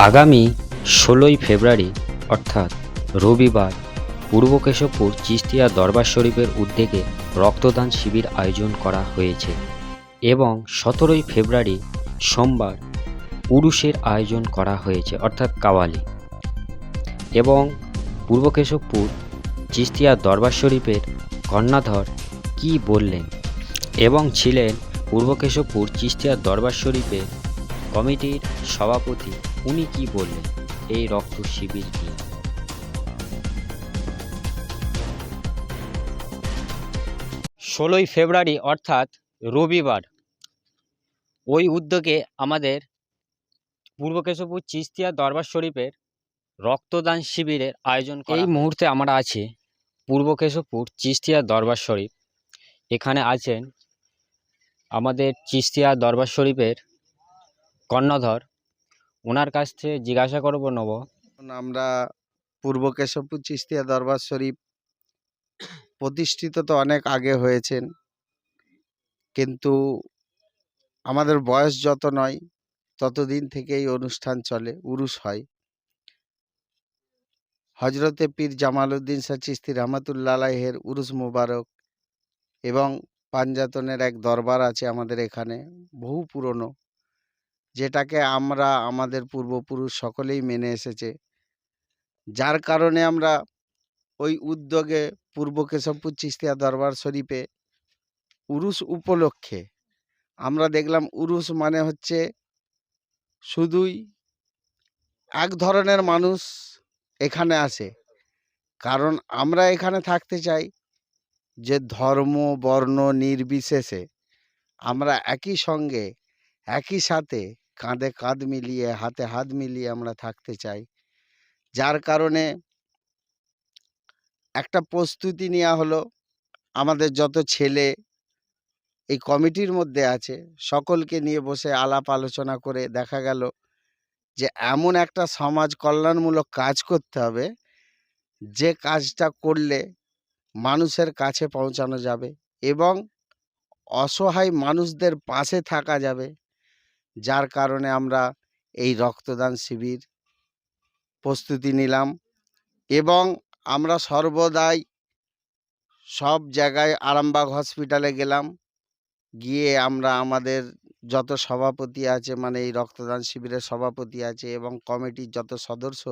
আগামী ১৬ই ফেব্রুয়ারি অর্থাৎ রবিবার পূর্ব কেশবপুর চিস্তিয়া দরবার শরীফের উদ্যোগে রক্তদান শিবির আয়োজন করা হয়েছে এবং ১৭ই ফেব্রুয়ারি সোমবার উরুসের আয়োজন করা হয়েছে অর্থাৎ কাওয়ালি। এবং পূর্ব কেশবপুর চিস্তিয়া দরবার শরীফের কর্ণধার কি বললেন এবং ছিলেন পূর্ব কেশবপুর চিস্তিয়া দরবার শরীফের কমিটির সভাপতি, উনি কি বললেন এই রক্ত শিবির নিয়ে। ১৬ই ফেব্রুয়ারি অর্থাৎ রবিবার ওই উদ্যোগে আমাদের পূর্ব কেশবপুর চিস্তিয়া দরবার শরীফের রক্তদান শিবিরের আয়োজন করা এই মুহূর্তে আমরা আছি পূর্ব কেশবপুর চিস্তিয়া দরবার শরীফ। এখানে আছেন আমাদের চিস্তিয়া দরবার শরীফের কর্ণধর, ওনার কাছ থেকে জিজ্ঞাসা করবো নেব। আমরা পূর্ব কেশবপুর চিস্তিয়া দরবার শরীফ প্রতিষ্ঠিত তো অনেক আগে হয়েছেন, কিন্তু আমাদের বয়স যত নয় ততদিন থেকেই অনুষ্ঠান চলে, উরুস হয়। হজরতে পীর জামালউদ্দিন শাহ চিশতি রহমতুল্লাহ আলাইহের উরুস মুবারক এবং পাঞ্জাতনের এক দরবার আছে আমাদের এখানে, বহু পুরনো, যেটাকে আমরা আমাদের পূর্বপুরুষ সকলেই মেনে এসেছে। যার কারণে আমরা ওই উদ্যোগে পূর্ব কেশবপুর চিস্তিয়া দরবার শরীফে উরুস উপলক্ষে আমরা দেখলাম উরুস মানে হচ্ছে শুধুই এক ধরনের মানুষ এখানে আসে, কারণ আমরা এখানে থাকতে চাই যে ধর্ম বর্ণ নির্বিশেষে আমরা একই সঙ্গে একই সাথে কাঁধে কাঁধ মিলিয়ে হাতে হাত মিলিয়ে আমরা থাকতে চাই। যার কারণে একটা প্রস্তুতি নেওয়া হলো, আমাদের যত ছেলে এই কমিটির মধ্যে আছে সকলকে নিয়ে বসে আলাপ আলোচনা করে দেখা গেল যে এমন একটা সমাজ কল্যাণমূলক কাজ করতে হবে যে কাজটা করলে মানুষের কাছে পৌঁছানো যাবে এবং অসহায় মানুষদের পাশে থাকা যাবে। যার কারণে আমরা এই রক্তদান শিবির প্রস্তুতি নিলাম এবং আমরা সর্বদাই সব জায়গায় আরামবাগ হসপিটালে গেলাম, গিয়ে আমরা আমাদের যত সভাপতি আছে, মানে এই রক্তদান শিবিরের সভাপতি আছে এবং কমিটির যত সদস্য,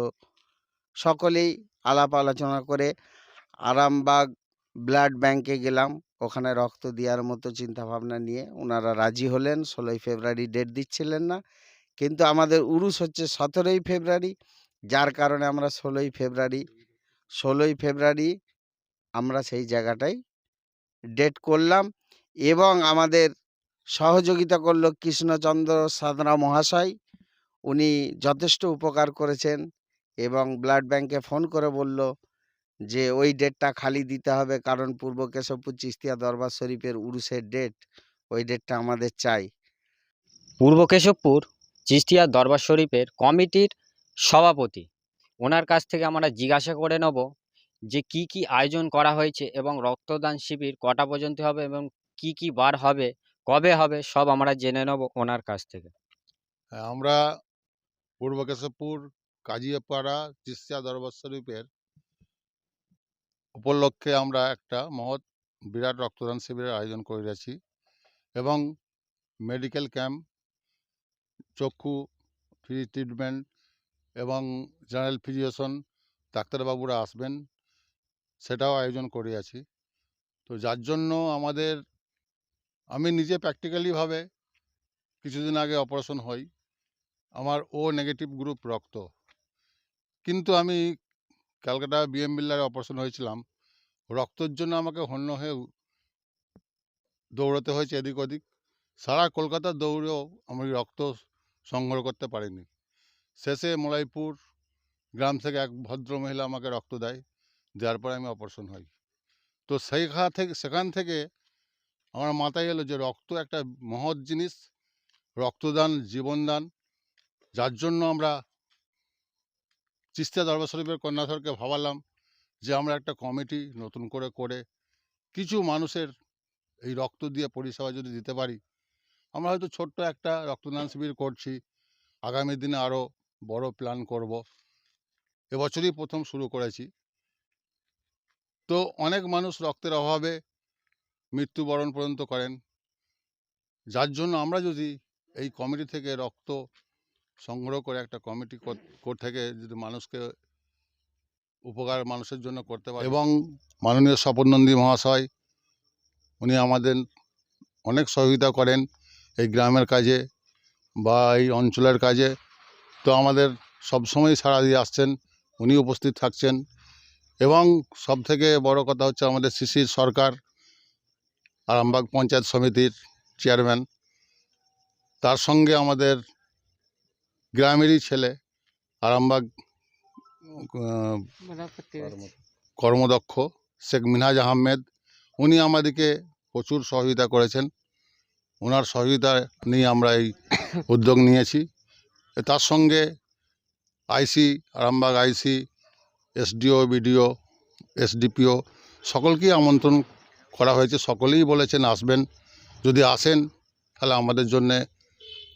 সকলেই আলাপ আলোচনা করে আরামবাগ ব্লাড ব্যাংকে গেলাম। ওখানে রক্ত দেওয়ার মতো চিন্তাভাবনা নিয়ে ওনারা রাজি হলেন। ১৬ই ফেব্রুয়ারি ডেট দিচ্ছিলেন না, কিন্তু আমাদের উরুস হচ্ছে ১৭ই ফেব্রুয়ারি। যার কারণে আমরা ১৬ই ফেব্রুয়ারি আমরা সেই জায়গাটায় ডেট করলাম এবং আমাদের সহযোগিতা করলো কৃষ্ণচন্দ্র সাঁতরা মহাশয়। উনি যথেষ্ট উপকার করেছেন এবং ব্লাড ব্যাংকে ফোন করে বলল যে ওই ডেটটা খালি দিতে হবে, কারণ পূর্ব কেশবপুর চিস্তিয়া দরবার শরীফের উরুসের ডেট, ওই ডেটটা আমাদের চাই। পূর্ব কেশবপুর চিস্তিয়া দরবার শরীফের কমিটির সভাপতি, ওনার কাছ থেকে আমরা জিজ্ঞাসা করে নেব যে কি কি আয়োজন করা হয়েছে এবং রক্তদান শিবির কটা পর্যন্ত হবে এবং কি কি বার হবে, কবে হবে, সব আমরা জেনে নেব ওনার কাছ থেকে। আমরা পূর্ব কেশবপুর কাজিয়াপাড়া চিস্তিয়া দরবার শরীফের উপলক্ষে আমরা একটা মহৎ বিরাট রক্তদান শিবিরের আয়োজন করেছি এবং মেডিকেল ক্যাম্প, চক্ষু ফ্রি ট্রিটমেন্ট এবং জেনারেল ফিজিশিয়ান ডাক্তারবাবুরা আসবেন, সেটাও আয়োজন করিয়াছি। তো যার জন্য আমি নিজে প্র্যাকটিক্যালিভাবে কিছুদিন আগে অপারেশন হই, আমার ও নেগেটিভ গ্রুপ রক্ত, কিন্তু আমি ক্যালকাটা বিএম বিল্লারে অপারেশন হয়েছিলাম। রক্তের জন্য আমাকে হন্য হয়ে দৌড়াতে হয়েছে এদিক ওদিক, সারা কলকাতা দৌড়েও আমি রক্ত সংগ্রহ করতে পারিনি। শেষে মলাইপুর গ্রাম থেকে এক ভদ্র মহিলা আমাকে রক্ত দেয়, দেওয়ার পরে আমি অপারেশন হই। তো সেখান থেকে আমার মাথায় এলো যে রক্ত একটা মহৎ জিনিস, রক্তদান জীবনদান। যার জন্য আমরা চিস্তিয়া দরবার শরীফের কন্যাধরকে ভাবালাম যে আমরা একটা কমিটি নতুন করে কিছু মানুষের এই রক্ত দিয়ে পরিষেবা যদি দিতে পারি। আমরা হয়তো ছোট্ট একটা রক্তদান শিবির করছি, আগামী দিনে আরও বড় প্ল্যান করব। এবছরই প্রথম শুরু করেছি। তো অনেক মানুষ রক্তের অভাবে মৃত্যুবরণ পর্যন্ত করেন, যার জন্য আমরা যদি এই কমিটি থেকে রক্ত সংগ্রহ করে একটা কমিটি থেকে যদি মানুষকে উপকার মানুষের জন্য করতে পারি, এবং মাননীয় স্বপন নন্দী মহাশয় উনি আমাদের অনেক সহযোগিতা করেন এই গ্রামের কাজে বা এই অঞ্চলের কাজে। তো আমাদের সবসময় সাড়া দিয়ে আসছেন, উনি উপস্থিত থাকছেন। এবং সবথেকে বড় কথা হচ্ছে আমাদের শিশির সরকার, আরামবাগ পঞ্চায়েত সমিতির চেয়ারম্যান, তার সঙ্গে আমাদের গ্রামেরই ছেলে আরামবাগ কর্মদক্ষ শেখ মিনহাজ আহমেদ, উনি আমাদেরকে প্রচুর সহযোগিতা করেছেন। ওনার সহযোগিতা নিয়ে আমরা এই উদ্যোগ নিয়েছি। তার সঙ্গে আইসি, আরামবাগ আইসি, এসডিও, বিডিও, এসডিপিও সকলকেই আমন্ত্রণ করা হয়েছে। সকলেই বলেছেন আসবেন। যদি আসেন তাহলে আমাদের জন্যে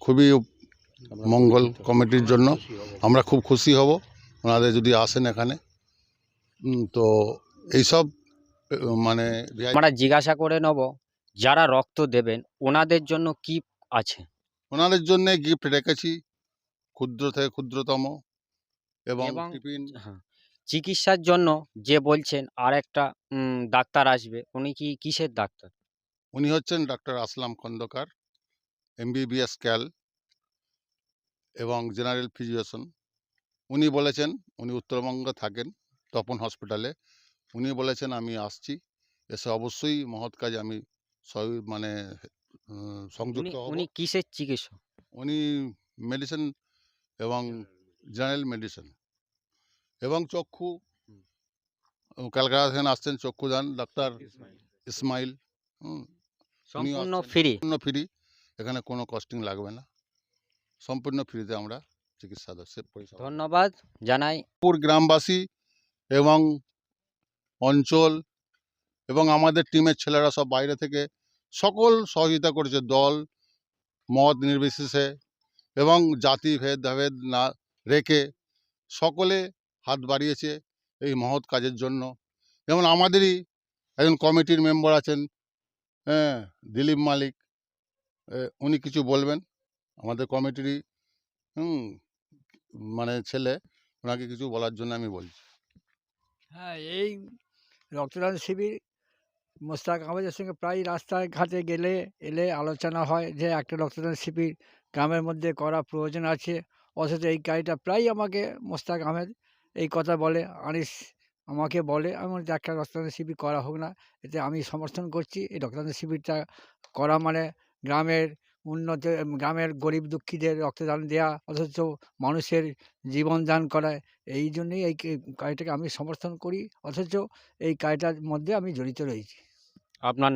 খুবই মঙ্গল, কমিটির জন্য আমরা খুব খুশি হব ওনাদের যদি আসেন এখানে। তো এইসব মানে আমরা জিজ্ঞাসা করে নেব, যারা রক্ত দেবেন ওনাদের জন্য কি আছে? ওনাদের জন্য গিফট রেখেছি, ক্ষুদ্র থেকে ক্ষুদ্রতম, এবং এবং টিফিন। হ্যাঁ, চিকিৎসার জন্য যে বলছেন আর একটা ডাক্তার আসবে, উনি কি কিসের ডাক্তার? উনি হচ্ছেন ডাক্তার আসলাম খন্দকার, এমবিবিএস ক্যাল এবং জেনারেল ফিজিশিয়ান। উনি বলেছেন, উনি উত্তরবঙ্গে থাকেন, তপন হসপিটালে। উনি বলেছেন আমি আসছি, এসে অবশ্যই মহৎ কাজে আমি মানে সংযুক্ত হব। উনি কিসের চিকিৎসক? উনি মেডিসিন এবং জেনারেল মেডিসিন এবং চক্ষু, ক্যালকাটা থেকে আসছেন চক্ষুদান ডাক্তার ইসমাইল। উনিও সম্পূর্ণ আসছেন, ফ্রি। সম্পূর্ণ ফ্রি, এখানে কোনো কস্টিং লাগবে না, সম্পূর্ণ ফ্রিতে আমরা চিকিৎসা পরিষেবা। ধন্যবাদ জানাই। পুর গ্রামবাসী এবং অঞ্চল এবং আমাদের টিমের ছেলেরা সব বাইরে থেকে সকল সহযোগিতা করেছে, দল মত নির্বিশেষে এবং জাতি ভেদাভেদ না রেখে সকলে হাত বাড়িয়েছে এই মহৎ কাজের জন্য। যেমন আমাদেরই একজন কমিটির মেম্বার আছেন, হ্যাঁ, দিলীপ মালিক, উনি কিছু বলবেন আমাদের কমিটিরই মানে ছেলে, ওনাকে কিছু বলার জন্য আমি বলছি। হ্যাঁ, এই রক্তদান শিবির মোস্তাক আহমেদের সঙ্গে প্রায় রাস্তায় ঘাটে এলে আলোচনা হয় যে একটা রক্তদান শিবির গ্রামের মধ্যে করা প্রয়োজন আছে। অথচ এই কাজটা প্রায় আমাকে মোস্তাক আহমেদ এই কথা বলে, আনিস আমাকে বলে, আমি বলি, একটা রক্তদান শিবির করা হোক না, এতে আমি সমর্থন করছি। এই রক্তদান শিবিরটা করা মানে গ্রামের উন্নতি, গ্রামের গরিব দুঃখীদের রক্তদান দেওয়া, অথচ মানুষের জীবন দান করা। এই জন্যই এই কাজটাকে আমি সমর্থন করি, অথচ এই কাজটার মধ্যে আমি জড়িত রয়েছি। আপনার